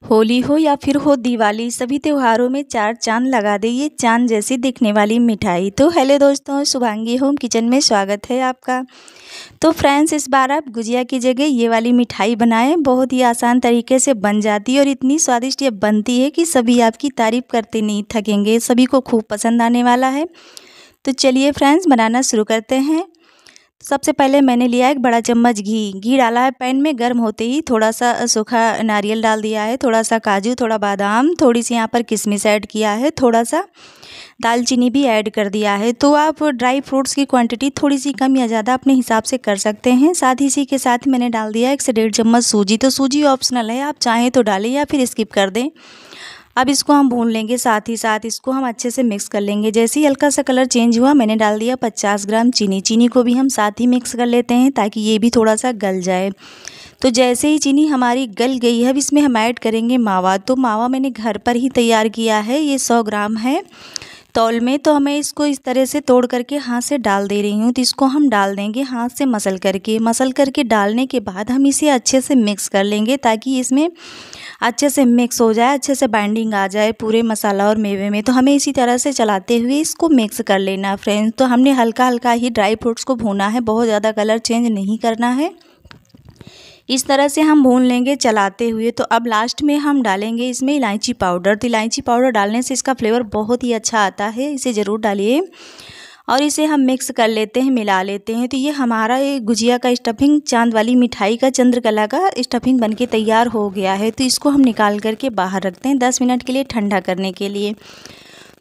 होली हो या फिर हो दिवाली, सभी त्योहारों में चार चांद लगा दे ये चांद जैसी दिखने वाली मिठाई। तो हेलो दोस्तों, शुभांगी होम किचन में स्वागत है आपका। तो फ्रेंड्स, इस बार आप गुजिया की जगह ये वाली मिठाई बनाएं। बहुत ही आसान तरीके से बन जाती है और इतनी स्वादिष्ट ये बनती है कि सभी आपकी तारीफ़ करते नहीं थकेंगे। सभी को खूब पसंद आने वाला है। तो चलिए फ्रेंड्स, बनाना शुरू करते हैं। सबसे पहले मैंने लिया एक बड़ा चम्मच घी डाला है पैन में। गर्म होते ही थोड़ा सा सूखा नारियल डाल दिया है, थोड़ा सा काजू, थोड़ा बादाम, थोड़ी सी यहाँ पर किशमिश ऐड किया है, थोड़ा सा दालचीनी भी ऐड कर दिया है। तो आप ड्राई फ्रूट्स की क्वांटिटी थोड़ी सी कम या ज़्यादा अपने हिसाब से कर सकते हैं। साथ ही इसी के साथ मैंने डाल दिया 1 से 1.5 चम्मच सूजी। तो सूजी ऑप्शनल है, आप चाहें तो डालें या फिर स्किप कर दें। अब इसको हम भून लेंगे, साथ ही साथ इसको हम अच्छे से मिक्स कर लेंगे। जैसे ही हल्का सा कलर चेंज हुआ, मैंने डाल दिया 50 ग्राम चीनी। चीनी को भी हम साथ ही मिक्स कर लेते हैं ताकि ये भी थोड़ा सा गल जाए। तो जैसे ही चीनी हमारी गल गई है, अब इसमें हम ऐड करेंगे मावा। तो मावा मैंने घर पर ही तैयार किया है, ये 100 ग्राम है तौल में। तो हमें इसको इस तरह से तोड़ करके हाथ से डाल दे रही हूँ। तो इसको हम डाल देंगे हाथ से मसल करके डालने के बाद हम इसे अच्छे से मिक्स कर लेंगे ताकि इसमें अच्छे से मिक्स हो जाए, अच्छे से बाइंडिंग आ जाए पूरे मसाला और मेवे में। तो हमें इसी तरह से चलाते हुए इसको मिक्स कर लेना फ्रेंड्स। तो हमने हल्का हल्का ही ड्राई फ्रूट्स को भूना है, बहुत ज़्यादा कलर चेंज नहीं करना है। इस तरह से हम भून लेंगे चलाते हुए। तो अब लास्ट में हम डालेंगे इसमें इलायची पाउडर। तो इलायची पाउडर डालने से इसका फ्लेवर बहुत ही अच्छा आता है, इसे ज़रूर डालिए। और इसे हम मिक्स कर लेते हैं, मिला लेते हैं। तो ये हमारा ये गुजिया का स्टफिंग, चांद वाली मिठाई का, चंद्रकला का स्टफिंग बनके तैयार हो गया है। तो इसको हम निकाल करके बाहर रखते हैं 10 मिनट के लिए ठंडा करने के लिए।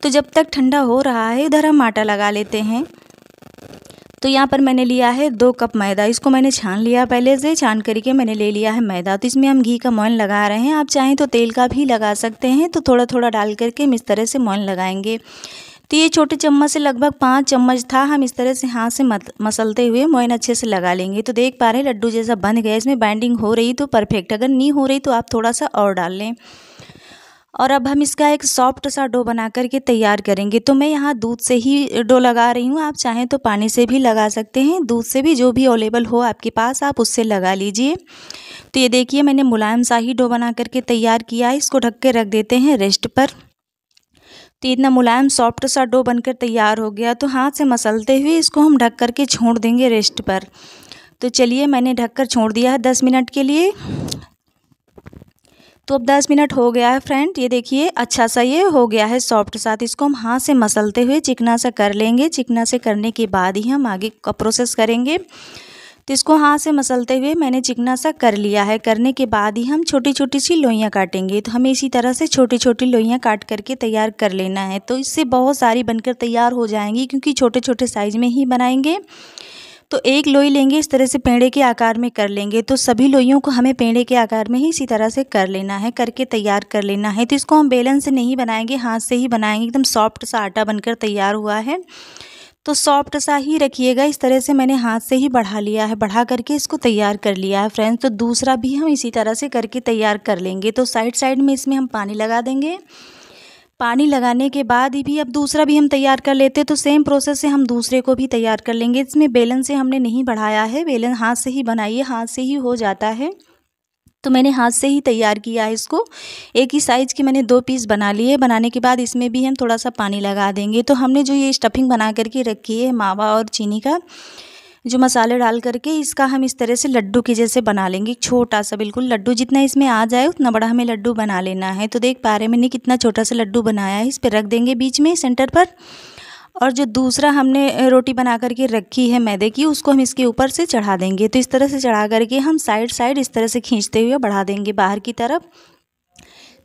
तो जब तक ठंडा हो रहा है, इधर हम आटा लगा लेते हैं। तो यहाँ पर मैंने लिया है 2 कप मैदा। इसको मैंने छान लिया, पहले से छान करके मैंने ले लिया है मैदा। तो इसमें हम घी का मोयन लगा रहे हैं, आप चाहें तो तेल का भी लगा सकते हैं। तो थोड़ा थोड़ा डाल करके हम इस तरह से मोयन लगाएंगे। तो ये छोटे चम्मच से लगभग 5 चम्मच था। हम इस तरह से हाथ से मसलते हुए मोयन अच्छे से लगा लेंगे। तो देख पा रहे हैं लड्डू जैसा बन गया, इसमें बाइंडिंग हो रही तो परफेक्ट, अगर नहीं हो रही तो आप थोड़ा सा और डाल लें। और अब हम इसका एक सॉफ्ट सा डो बना करके तैयार करेंगे। तो मैं यहाँ दूध से ही डो लगा रही हूँ, आप चाहें तो पानी से भी लगा सकते हैं। दूध से भी, जो भी अवेलेबल हो आपके पास, आप उससे लगा लीजिए। तो ये देखिए मैंने मुलायम सा ही डो बना करके तैयार किया है। इसको ढक के रख देते हैं रेस्ट पर। तो इतना मुलायम सॉफ्ट सा डो बनकर तैयार हो गया। तो हाथ से मसलते हुए इसको हम ढक करके छोड़ देंगे रेस्ट पर। तो चलिए, मैंने ढककर छोड़ दिया है 10 मिनट के लिए। तो अब 10 मिनट हो गया है फ्रेंड, ये देखिए अच्छा सा ये हो गया है सॉफ्ट सा। इसको हम हाथ से मसलते हुए चिकना सा कर लेंगे। चिकना से करने के बाद ही हम आगे का प्रोसेस करेंगे। तो इसको हाथ से मसलते हुए मैंने चिकना सा कर लिया है। करने के बाद ही हम छोटी छोटी सी लोइयाँ काटेंगे। तो हमें इसी तरह से छोटी छोटी लोइयाँ काट करके तैयार कर लेना है। तो इससे बहुत सारी बनकर तैयार हो जाएंगी, क्योंकि छोटे छोटे साइज़ में ही बनाएंगे। तो एक लोई लेंगे, इस तरह से पेड़े के आकार में कर लेंगे। तो सभी लोइयों को हमें पेड़े के आकार में ही इसी तरह से कर लेना है, करके तैयार कर लेना है। तो इसको हम बेलन से नहीं बनाएंगे, हाथ से ही बनाएंगे। एकदम सॉफ्ट सा आटा बनकर तैयार हुआ है। तो सॉफ्ट सा ही रखिएगा। इस तरह से मैंने हाथ से ही बढ़ा लिया है, बढ़ा करके इसको तैयार कर लिया है फ्रेंड्स। तो दूसरा भी हम इसी तरह से करके तैयार कर लेंगे। तो साइड साइड में इसमें हम पानी लगा देंगे। पानी लगाने के बाद ही भी अब दूसरा भी हम तैयार कर लेते हैं। तो सेम प्रोसेस से हम दूसरे को भी तैयार कर लेंगे। इसमें बेलन से हमने नहीं बढ़ाया है, बेलन हाथ से ही बनाइए, हाथ से ही हो जाता है। तो मैंने हाथ से ही तैयार किया है इसको। एक ही साइज़ के मैंने 2 पीस बना लिए। बनाने के बाद इसमें भी हम थोड़ा सा पानी लगा देंगे। तो हमने जो ये स्टफिंग बना करके रखी है मावा और चीनी का, जो मसाले डाल करके, इसका हम इस तरह से लड्डू के जैसे बना लेंगे। छोटा सा बिल्कुल लड्डू, जितना इसमें आ जाए उतना बड़ा हमें लड्डू बना लेना है। तो देख पा रहे हैं मैंने कितना छोटा सा लड्डू बनाया है। इस पर रख देंगे बीच में सेंटर पर। और जो दूसरा हमने रोटी बना करके रखी है मैदे की, उसको हम इसके ऊपर से चढ़ा देंगे। तो इस तरह से चढ़ा करके हम साइड साइड इस तरह से खींचते हुए बढ़ा देंगे बाहर की तरफ,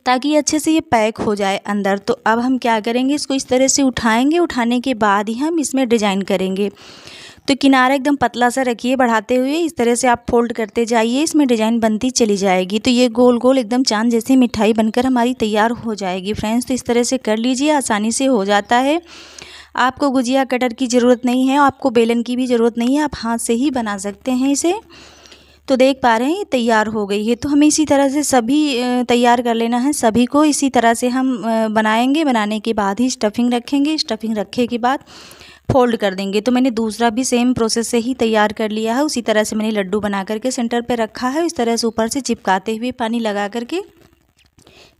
ताकि ये अच्छे से ये पैक हो जाए अंदर। तो अब हम क्या करेंगे, इसको इस तरह से उठाएंगे। उठाने के बाद ही हम इसमें डिज़ाइन करेंगे। तो किनारा एकदम पतला सा रखिए, बढ़ाते हुए इस तरह से आप फोल्ड करते जाइए, इसमें डिज़ाइन बनती चली जाएगी। तो ये गोल गोल एकदम चांद जैसी मिठाई बनकर हमारी तैयार हो जाएगी फ्रेंड्स। तो इस तरह से कर लीजिए, आसानी से हो जाता है। आपको गुजिया कटर की ज़रूरत नहीं है, आपको बेलन की भी ज़रूरत नहीं है, आप हाथ से ही बना सकते हैं इसे। तो देख पा रहे हैं ये तैयार हो गई है। तो हमें इसी तरह से सभी तैयार कर लेना है। सभी को इसी तरह से हम बनाएंगे। बनाने के बाद ही स्टफिंग रखेंगे। स्टफिंग रखे के बाद फोल्ड कर देंगे। तो मैंने दूसरा भी सेम प्रोसेस से ही तैयार कर लिया है। उसी तरह से मैंने लड्डू बना करके सेंटर पे रखा है। इस तरह से ऊपर से चिपकाते हुए पानी लगा करके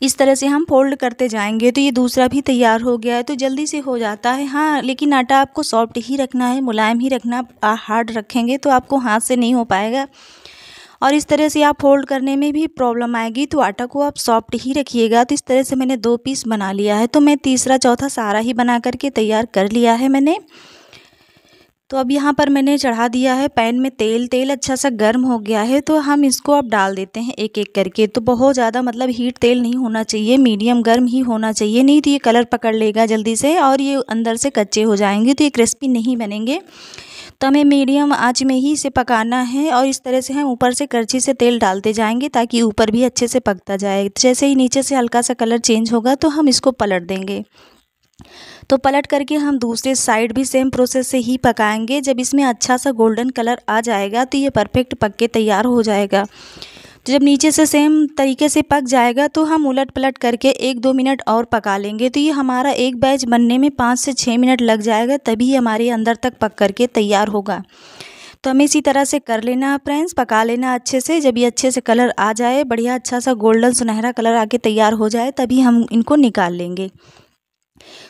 इस तरह से हम फोल्ड करते जाएंगे तो ये दूसरा भी तैयार हो गया है। तो जल्दी से हो जाता है। हाँ, लेकिन आटा आपको सॉफ्ट ही रखना है, मुलायम ही रखना। हार्ड रखेंगे तो आपको हाथ से नहीं हो पाएगा और इस तरह से आप फोल्ड करने में भी प्रॉब्लम आएगी। तो आटा को आप सॉफ्ट ही रखिएगा। तो इस तरह से मैंने 2 पीस बना लिया है। तो मैं तीसरा चौथा सारा ही बना करके तैयार कर लिया है मैंने। तो अब यहाँ पर मैंने चढ़ा दिया है पैन में तेल। तेल अच्छा सा गर्म हो गया है तो हम इसको अब डाल देते हैं एक एक करके। तो बहुत ज़्यादा मतलब हीट तेल नहीं होना चाहिए, मीडियम गर्म ही होना चाहिए, नहीं तो ये कलर पकड़ लेगा जल्दी से और ये अंदर से कच्चे हो जाएंगे तो ये क्रिस्पी नहीं बनेंगे। तो हमें मीडियम आंच में ही इसे पकाना है और इस तरह से हम ऊपर से करछी से तेल डालते जाएंगे ताकि ऊपर भी अच्छे से पकता जाए। जैसे ही नीचे से हल्का सा कलर चेंज होगा तो हम इसको पलट देंगे। तो पलट करके हम दूसरे साइड भी सेम प्रोसेस से ही पकाएंगे। जब इसमें अच्छा सा गोल्डन कलर आ जाएगा तो ये परफेक्ट पक के तैयार हो जाएगा। तो जब नीचे से सेम तरीके से पक जाएगा तो हम उलट पलट करके 1-2 मिनट और पका लेंगे। तो ये हमारा एक बैच बनने में 5 से 6 मिनट लग जाएगा, तभी हमारे अंदर तक पक करके तैयार होगा। तो हमें इसी तरह से कर लेना है फ्रेंड्स, पका लेना अच्छे से। जब ये अच्छे से कलर आ जाए, बढ़िया अच्छा सा गोल्डन सुनहरा कलर आके तैयार हो जाए, तभी हम इनको निकाल लेंगे।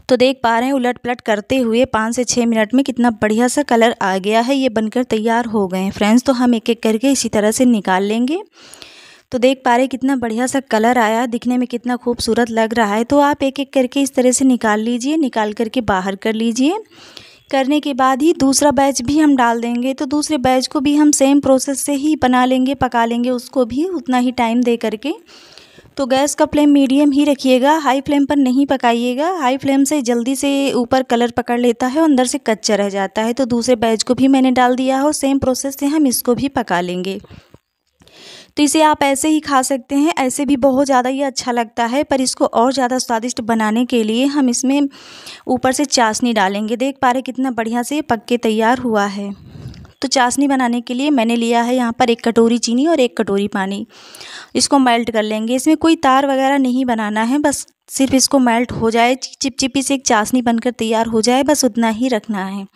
तो देख पा रहे हैं उलट पलट करते हुए 5 से 6 मिनट में कितना बढ़िया सा कलर आ गया है। ये बनकर तैयार हो गए हैं फ्रेंड्स। तो हम एक एक करके इसी तरह से निकाल लेंगे। तो देख पा रहे कितना बढ़िया सा कलर आया, दिखने में कितना खूबसूरत लग रहा है। तो आप एक एक करके इस तरह से निकाल लीजिए, निकाल करके बाहर कर लीजिए। करने के बाद ही दूसरा बैच भी हम डाल देंगे। तो दूसरे बैच को भी हम सेम प्रोसेस से ही बना लेंगे, पका लेंगे उसको भी उतना ही टाइम दे करके। तो गैस का फ्लेम मीडियम ही रखिएगा, हाई फ्लेम पर नहीं पकाइएगा। हाई फ्लेम से जल्दी से ऊपर कलर पकड़ लेता है और अंदर से कच्चा रह जाता है। तो दूसरे बैच को भी मैंने डाल दिया है और सेम प्रोसेस से हम इसको भी पका लेंगे। तो इसे आप ऐसे ही खा सकते हैं, ऐसे भी बहुत ज़्यादा ये अच्छा लगता है। पर इसको और ज़्यादा स्वादिष्ट बनाने के लिए हम इसमें ऊपर से चाशनी डालेंगे। देख पा रहे कितना बढ़िया से पक के तैयार हुआ है। तो चाशनी बनाने के लिए मैंने लिया है यहाँ पर 1 कटोरी चीनी और 1 कटोरी पानी। इसको मेल्ट कर लेंगे। इसमें कोई तार वगैरह नहीं बनाना है, बस सिर्फ इसको मेल्ट हो जाए, चिपचिपी से एक चाशनी बनकर तैयार हो जाए, बस उतना ही रखना है।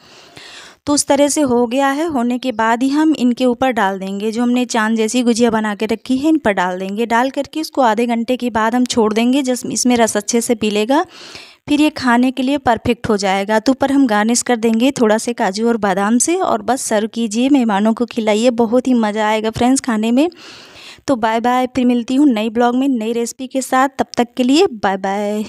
तो उस तरह से हो गया है। होने के बाद ही हम इनके ऊपर डाल देंगे, जो हमने चाँद जैसी गुजिया बना के रखी है इन पर डाल देंगे। डाल करके इसको आधे घंटे के बाद हम छोड़ देंगे, जब इसमें रस अच्छे से पी लेगा फिर ये खाने के लिए परफेक्ट हो जाएगा। तो ऊपर हम गार्निश कर देंगे थोड़ा से काजू और बादाम से और बस सर्व कीजिए, मेहमानों को खिलाइए। बहुत ही मज़ा आएगा फ्रेंड्स खाने में। तो बाय बाय, फिर मिलती हूँ नई ब्लॉग में नई रेसिपी के साथ। तब तक के लिए बाय बाय।